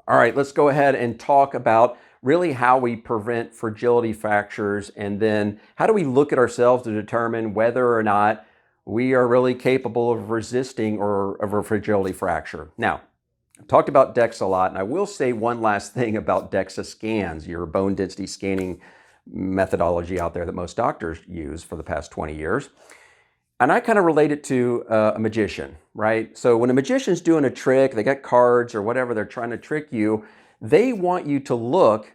All right, let's go ahead and talk about really how we prevent fragility fractures, and then how do we look at ourselves to determine whether or not we are really capable of resisting or of a fragility fracture. Now, I've talked about Dexa a lot, and I will say one last thing about Dexa scans, your bone density scanning methodology out there that most doctors use for the past 20 years. And I kind of relate it to a magician, right? So when a magician's doing a trick, they got cards or whatever, they're trying to trick you, they want you to look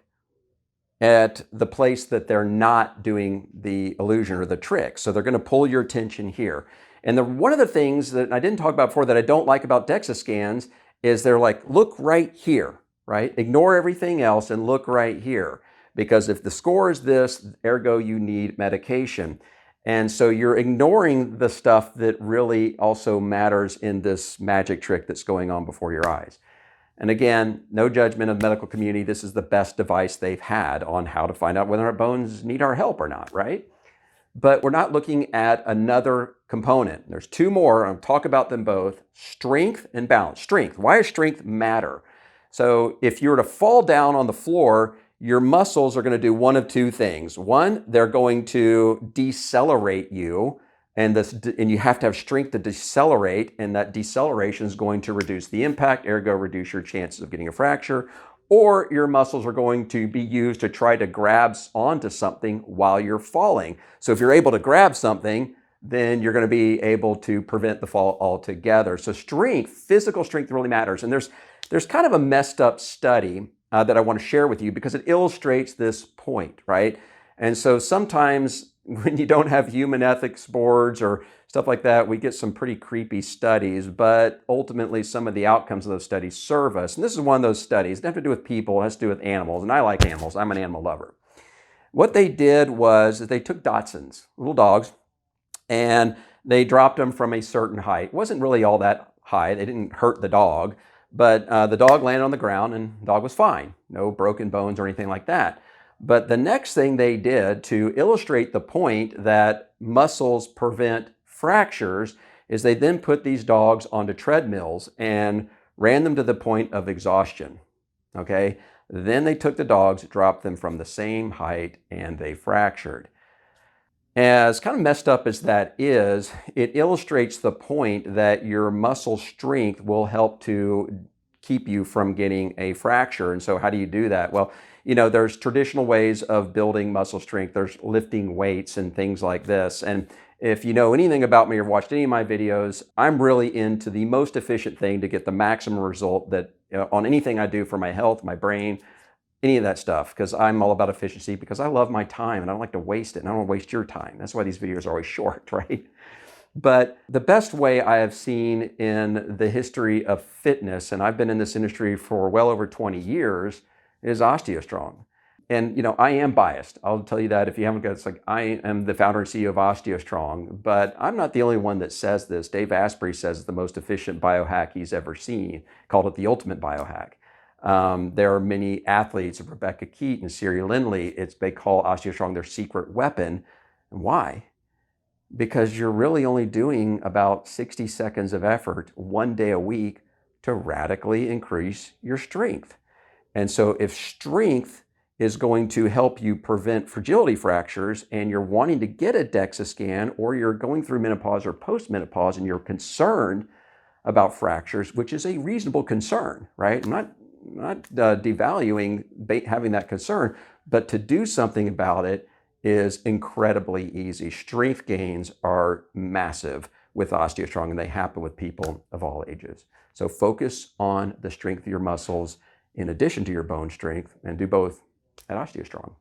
at the place that they're not doing the illusion or the trick. So they're going to pull your attention here. And one of the things that I didn't talk about before that I don't like about Dexa scans is they're like, look right here, right? Ignore everything else and look right here. Because if the score is this, ergo you need medication. And so you're ignoring the stuff that really also matters in this magic trick that's going on before your eyes. And again, no judgment of the medical community. This is the best device they've had on how to find out whether our bones need our help or not, right? But we're not looking at another component. There's two more. I'll talk about them both. Strength and balance. Strength. Why does strength matter? So if you were to fall down on the floor, your muscles are going to do one of two things. One, they're going to decelerate you, and you have to have strength to decelerate, and that deceleration is going to reduce the impact, ergo reduce your chances of getting a fracture, or your muscles are going to be used to try to grab onto something while you're falling. So if you're able to grab something, then you're going to be able to prevent the fall altogether. So strength, physical strength really matters. And there's kind of a messed up study that I want to share with you because it illustrates this point, right? And so sometimes when you don't have human ethics boards or stuff like that, we get some pretty creepy studies, but ultimately some of the outcomes of those studies serve us. And this is one of those studies. It doesn't have to do with people, it has to do with animals. And I like animals. I'm an animal lover. What they did was they took Dachshunds, little dogs, and they dropped them from a certain height. It wasn't really all that high. They didn't hurt the dog. But the dog landed on the ground and the dog was fine. No broken bones or anything like that. But the next thing they did to illustrate the point that muscles prevent fractures is they then put these dogs onto treadmills and ran them to the point of exhaustion. Okay? Then they took the dogs, dropped them from the same height, and they fractured. As kind of messed up as that is, it illustrates the point that your muscle strength will help to keep you from getting a fracture. And so how do you do that? Well, there's traditional ways of building muscle strength. There's lifting weights and things like this. And if you know anything about me or watched any of my videos, I'm really into the most efficient thing to get the maximum result that on anything I do for my health, my brain, any of that stuff, because I'm all about efficiency, because I love my time and I don't like to waste it, and I don't want to waste your time. That's why these videos are always short, right? But the best way I have seen in the history of fitness, and I've been in this industry for well over 20 years, is OsteoStrong. And I am biased. I'll tell you that if you haven't got, it's like I am the founder and CEO of OsteoStrong, but I'm not the only one that says this. Dave Asprey says it's the most efficient biohack he's ever seen, called it the Ultimate Biohack. There are many athletes, Rebecca Keaton, Siri Lindley, they call OsteoStrong their secret weapon. And why? Because you're really only doing about 60 seconds of effort one day a week to radically increase your strength. And so if strength is going to help you prevent fragility fractures, and you're wanting to get a Dexa scan, or you're going through menopause or post-menopause and you're concerned about fractures, which is a reasonable concern, right? I'm not devaluing having that concern, but to do something about it is incredibly easy. Strength gains are massive with OsteoStrong, and they happen with people of all ages. So focus on the strength of your muscles in addition to your bone strength, and do both at OsteoStrong.